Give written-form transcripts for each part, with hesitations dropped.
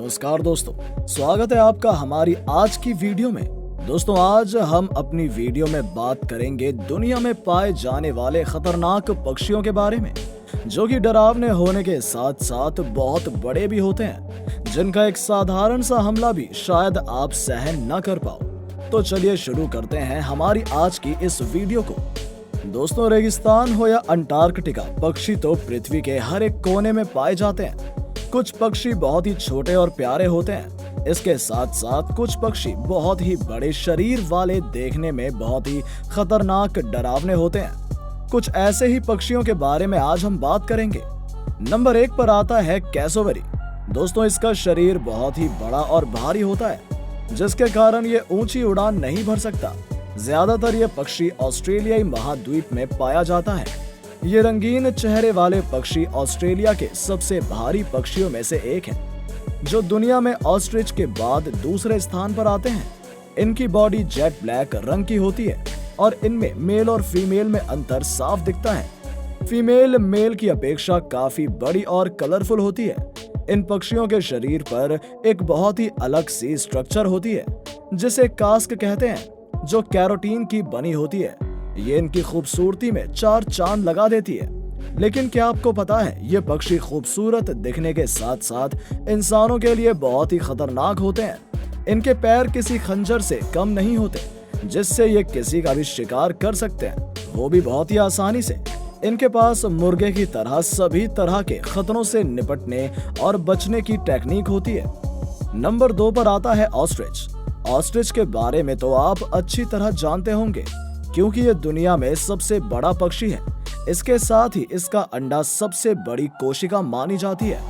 नमस्कार दोस्तों, स्वागत है आपका हमारी आज की वीडियो में। दोस्तों, आज हम अपनी वीडियो में बात करेंगे दुनिया में पाए जाने वाले खतरनाक पक्षियों के बारे में, जो कि डरावने होने के साथ साथ बहुत बड़े भी होते हैं, जिनका एक साधारण सा हमला भी शायद आप सहन न कर पाओ। तो चलिए शुरू करते हैं हमारी आज की इस वीडियो को। दोस्तों, रेगिस्तान हो या अंटार्कटिका, पक्षी तो पृथ्वी के हर एक कोने में पाए जाते हैं। कुछ पक्षी बहुत ही छोटे और प्यारे होते हैं। इसके साथ साथ कुछ पक्षी बहुत ही बड़े शरीर वाले, देखने में बहुत ही खतरनाक डरावने होते हैं। कुछ ऐसे ही पक्षियों के बारे में आज हम बात करेंगे। नंबर 1 पर आता है कैसोवेरी। दोस्तों, इसका शरीर बहुत ही बड़ा और भारी होता है, जिसके कारण ये ऊंची उड़ान नहीं भर सकता। ज्यादातर ये पक्षी ऑस्ट्रेलियाई महाद्वीप में पाया जाता है। ये रंगीन चेहरे वाले पक्षी ऑस्ट्रेलिया के सबसे भारी पक्षियों में से एक है, जो दुनिया में ऑस्ट्रिच के बाद दूसरे स्थान पर आते हैं। इनकी बॉडी जेट ब्लैक रंग की होती है और इनमें मेल और फीमेल में अंतर साफ दिखता है। फीमेल मेल की अपेक्षा काफी बड़ी और कलरफुल होती है। इन पक्षियों के शरीर पर एक बहुत ही अलग सी स्ट्रक्चर होती है, जिसे कास्क कहते हैं, जो कैरोटीन की बनी होती है। ये इनकी खूबसूरती में 4 चांद लगा देती है। लेकिन क्या आपको पता है, ये पक्षी खूबसूरत दिखने के साथ साथ इंसानों के लिए बहुत ही खतरनाक होते हैं। इनके पैर किसी खंजर से कम नहीं होते, जिससे ये किसी का भी शिकार कर सकते हैं, वो भी बहुत ही आसानी से। इनके पास मुर्गे की तरह सभी तरह के खतरों से निपटने और बचने की टेक्निक होती है। नंबर 2 पर आता है ऑस्ट्रिच। ऑस्ट्रिच के बारे में तो आप अच्छी तरह जानते होंगे, क्योंकि ये दुनिया में सबसे बड़ा पक्षी है। इसके साथ ही इसका अंडा सबसे बड़ी कोशिका मानी जाती है।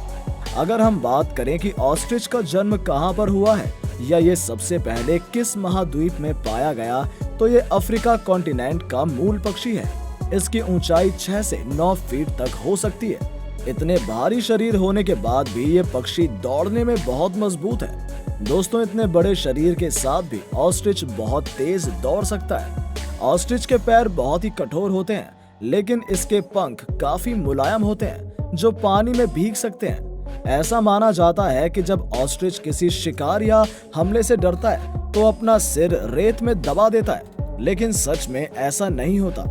अगर हम बात करें कि ऑस्ट्रिच का जन्म कहां पर हुआ है या ये सबसे पहले किस महाद्वीप में पाया गया, तो ये अफ्रीका कॉन्टिनेंट का मूल पक्षी है। इसकी ऊंचाई 6 से 9 फीट तक हो सकती है। इतने भारी शरीर होने के बाद भी ये पक्षी दौड़ने में बहुत मजबूत है। दोस्तों, इतने बड़े शरीर के साथ भी ऑस्ट्रिच बहुत तेज दौड़ सकता है। ऑस्ट्रिच के पैर बहुत ही कठोर होते हैं, लेकिन इसके पंख काफी मुलायम होते हैं, जो पानी में भीग सकते हैं। ऐसा माना जाता है कि जब ऑस्ट्रिच किसी शिकार या हमले से डरता है, तो अपना सिर रेत में दबा देता है, लेकिन सच में ऐसा नहीं होता।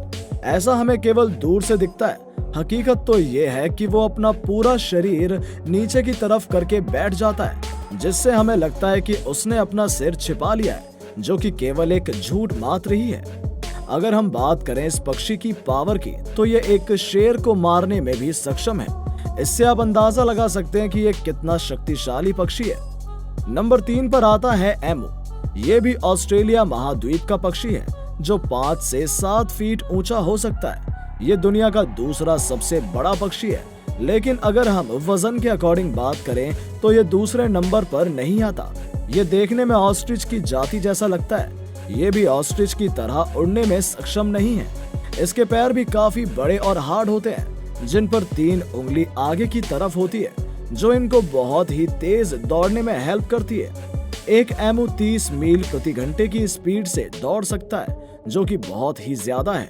ऐसा हमें केवल दूर से दिखता है। हकीकत तो ये है कि वो अपना पूरा शरीर नीचे की तरफ करके बैठ जाता है, जिससे हमें लगता है कि उसने अपना सिर छिपा लिया है, जो कि केवल एक झूठ मात्र ही है। अगर हम बात करें इस पक्षी की पावर की, तो ये एक शेर को मारने में भी सक्षम है। इससे आप अंदाजा लगा सकते हैं कि ये कितना शक्तिशाली पक्षी है। नंबर 3 पर आता है एमू। ये भी ऑस्ट्रेलिया महाद्वीप का पक्षी है, जो 5 से 7 फीट ऊंचा हो सकता है। ये दुनिया का दूसरा सबसे बड़ा पक्षी है, लेकिन अगर हम वजन के अकॉर्डिंग बात करें, तो ये दूसरे नंबर पर नहीं आता। ये देखने में ऑस्ट्रिच की जाति जैसा लगता है। ये भी ऑस्ट्रिच की तरह उड़ने में सक्षम नहीं है। इसके पैर भी काफी बड़े और हार्ड होते हैं, जिन पर 3 उंगली आगे की तरफ होती है, जो इनको बहुत ही तेज दौड़ने में हेल्प करती है। एक एमू 30 मील प्रति घंटे की स्पीड से दौड़ सकता है, जो कि बहुत ही ज्यादा है।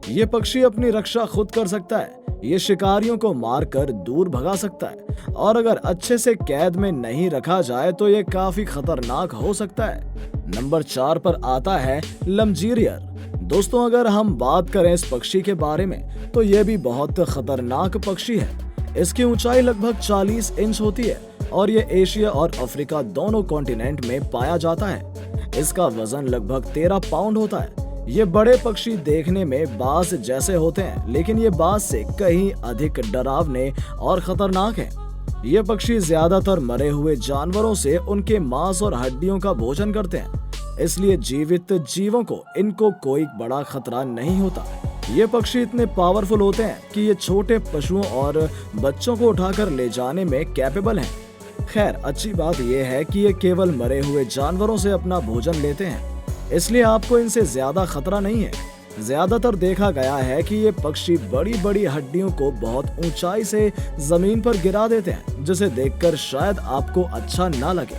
ये पक्षी अपनी रक्षा खुद कर सकता है। ये शिकारियों को मारकर दूर भगा सकता है, और अगर अच्छे से कैद में नहीं रखा जाए तो ये काफी खतरनाक हो सकता है। नंबर 4 पर आता है लमजीरियर। दोस्तों, अगर हम बात करें इस पक्षी के बारे में, तो ये भी बहुत खतरनाक पक्षी है। इसकी ऊंचाई लगभग 40 इंच होती है और ये एशिया और अफ्रीका दोनों कॉन्टिनेंट में पाया जाता है। इसका वजन लगभग 13 पाउंड होता है। ये बड़े पक्षी देखने में बाज जैसे होते हैं, लेकिन ये बाज से कहीं अधिक डरावने और खतरनाक हैं। ये पक्षी ज्यादातर मरे हुए जानवरों से उनके मांस और हड्डियों का भोजन करते हैं, इसलिए जीवित जीवों को इनको कोई बड़ा खतरा नहीं होता। ये पक्षी इतने पावरफुल होते हैं कि ये छोटे पशुओं और बच्चों को उठाकर ले जाने में कैपेबल हैं। खैर, अच्छी बात यह है कि ये केवल मरे हुए जानवरों से अपना भोजन लेते हैं, इसलिए आपको इनसे ज्यादा खतरा नहीं है। ज्यादातर देखा गया है कि ये पक्षी बड़ी बड़ी हड्डियों को बहुत ऊंचाई से जमीन पर गिरा देते हैं, जिसे देखकर शायद आपको अच्छा ना लगे।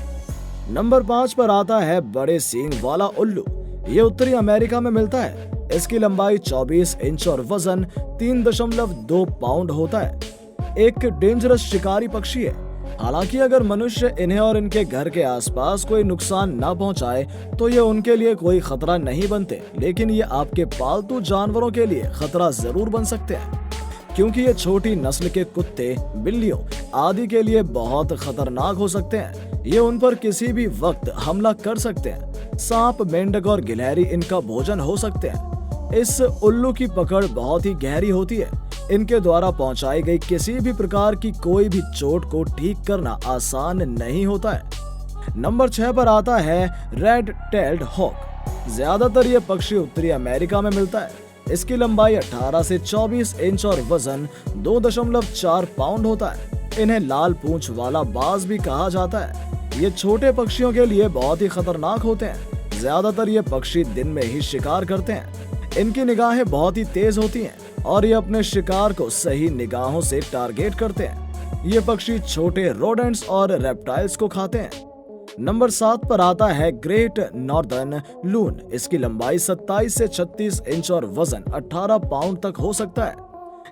नंबर 5 पर आता है बड़े सींग वाला उल्लू। ये उत्तरी अमेरिका में मिलता है। इसकी लंबाई 24 इंच और वजन 3.2 पाउंड होता है। एक डेंजरस शिकारी पक्षी है। हालांकि अगर मनुष्य इन्हें और इनके घर के आसपास कोई नुकसान न पहुंचाए तो ये उनके लिए कोई खतरा नहीं बनते, लेकिन ये आपके पालतू जानवरों के लिए खतरा जरूर बन सकते हैं, क्योंकि ये छोटी नस्ल के कुत्ते, बिल्लियों आदि के लिए बहुत खतरनाक हो सकते हैं। ये उन पर किसी भी वक्त हमला कर सकते हैं। सांप, मेंढक और गिलहरी इनका भोजन हो सकते हैं। इस उल्लू की पकड़ बहुत ही गहरी होती है। इनके द्वारा पहुंचाई गई किसी भी प्रकार की कोई भी चोट को ठीक करना आसान नहीं होता है। नंबर 6 पर आता है रेड टेल्ड हॉक। ज्यादातर ये पक्षी उत्तरी अमेरिका में मिलता है। इसकी लंबाई 18 से 24 इंच और वजन 2.4 पाउंड होता है। इन्हें लाल पूंछ वाला बाज भी कहा जाता है। ये छोटे पक्षियों के लिए बहुत ही खतरनाक होते हैं। ज्यादातर ये पक्षी दिन में ही शिकार करते हैं। इनकी निगाहें बहुत ही तेज होती हैं और ये अपने शिकार को सही निगाहों से टारगेट करते हैं। ये पक्षी छोटे रोडेंट्स और रेप्टाइल्स को खाते हैं। नंबर 7 पर आता है ग्रेट नॉर्दर्न लून। इसकी लंबाई 27 से 36 इंच और वजन 18 पाउंड तक हो सकता है।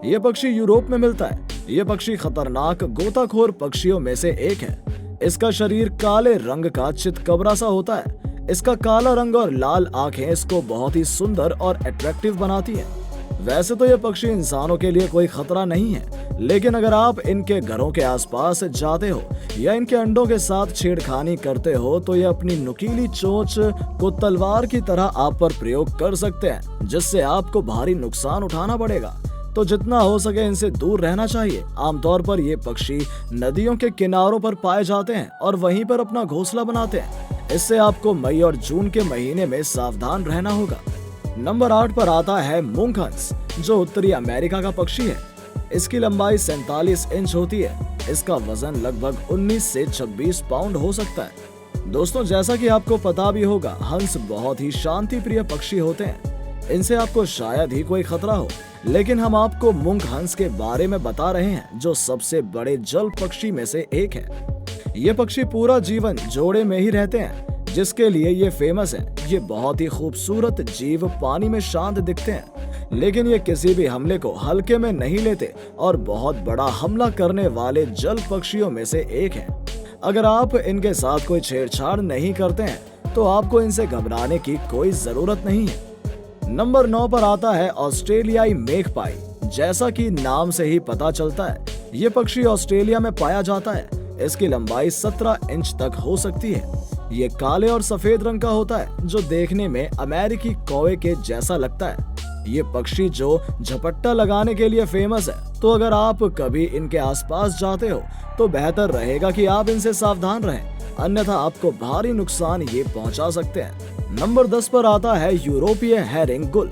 यह पक्षी यूरोप में मिलता है। यह पक्षी खतरनाक गोताखोर पक्षियों में से एक है। इसका शरीर काले रंग का चितकबरा सा होता है। इसका काला रंग और लाल आंखें इसको बहुत ही सुंदर और अट्रैक्टिव बनाती हैं। वैसे तो ये पक्षी इंसानों के लिए कोई खतरा नहीं है, लेकिन अगर आप इनके घरों के आसपास जाते हो या इनके अंडों के साथ छेड़खानी करते हो तो ये अपनी नुकीली चोंच को तलवार की तरह आप पर प्रयोग कर सकते हैं, जिससे आपको भारी नुकसान उठाना पड़ेगा। तो जितना हो सके इनसे दूर रहना चाहिए। आमतौर पर ये पक्षी नदियों के किनारों पर पाए जाते हैं और वहीं पर अपना घोंसला बनाते हैं। इससे आपको मई और जून के महीने में सावधान रहना होगा। नंबर 8 पर आता है मूंगहंस, जो उत्तरी अमेरिका का पक्षी है। इसकी लंबाई 47 इंच होती है। इसका वजन लगभग 19 से 26 पाउंड हो सकता है। दोस्तों, जैसा कि आपको पता भी होगा, हंस बहुत ही शांति प्रिय पक्षी होते हैं। इनसे आपको शायद ही कोई खतरा हो, लेकिन हम आपको मूंगहंस के बारे में बता रहे हैं, जो सबसे बड़े जल पक्षी में से एक है। ये पक्षी पूरा जीवन जोड़े में ही रहते हैं, जिसके लिए ये फेमस है। ये बहुत ही खूबसूरत जीव पानी में शांत दिखते हैं, लेकिन ये किसी भी हमले को हल्के में नहीं लेते और बहुत बड़ा हमला करने वाले जल पक्षियों में से एक है। अगर आप इनके साथ कोई छेड़छाड़ नहीं करते हैं तो आपको इनसे घबराने की कोई जरूरत नहीं है। नंबर 9 पर आता है ऑस्ट्रेलियाई मेघपाई। जैसा कि नाम से ही पता चलता है, ये पक्षी ऑस्ट्रेलिया में पाया जाता है। इसकी लंबाई 17 इंच तक हो सकती है। ये काले और सफेद रंग का होता है, जो देखने में अमेरिकी कौवे के जैसा लगता है। ये पक्षी जो झपट्टा लगाने के लिए फेमस है, तो अगर आप कभी इनके आसपास जाते हो तो बेहतर रहेगा कि आप इनसे सावधान रहें, अन्यथा आपको भारी नुकसान ये पहुंचा सकते हैं। नंबर 10 पर आता है यूरोपीय हेरिंग गुल।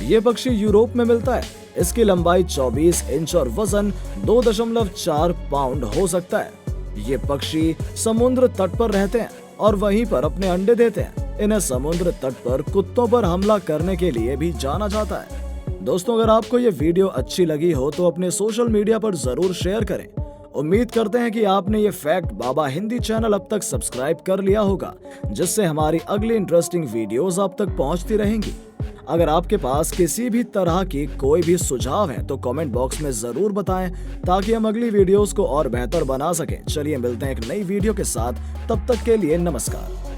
ये पक्षी यूरोप में मिलता है। इसकी लंबाई 24 इंच और वजन 2.4 पाउंड हो सकता है। ये पक्षी समुद्र तट पर रहते हैं और वहीं पर अपने अंडे देते हैं। इन्हें समुद्र तट पर कुत्तों पर हमला करने के लिए भी जाना जाता है। दोस्तों, अगर आपको ये वीडियो अच्छी लगी हो तो अपने सोशल मीडिया पर जरूर शेयर करें। उम्मीद करते हैं कि आपने ये फैक्ट बाबा हिंदी चैनल अब तक सब्सक्राइब कर लिया होगा, जिससे हमारी अगली इंटरेस्टिंग वीडियोस आप तक पहुंचती रहेंगी। अगर आपके पास किसी भी तरह की कोई भी सुझाव है तो कमेंट बॉक्स में जरूर बताएं, ताकि हम अगली वीडियोस को और बेहतर बना सकें। चलिए मिलते हैं एक नई वीडियो के साथ, तब तक के लिए नमस्कार।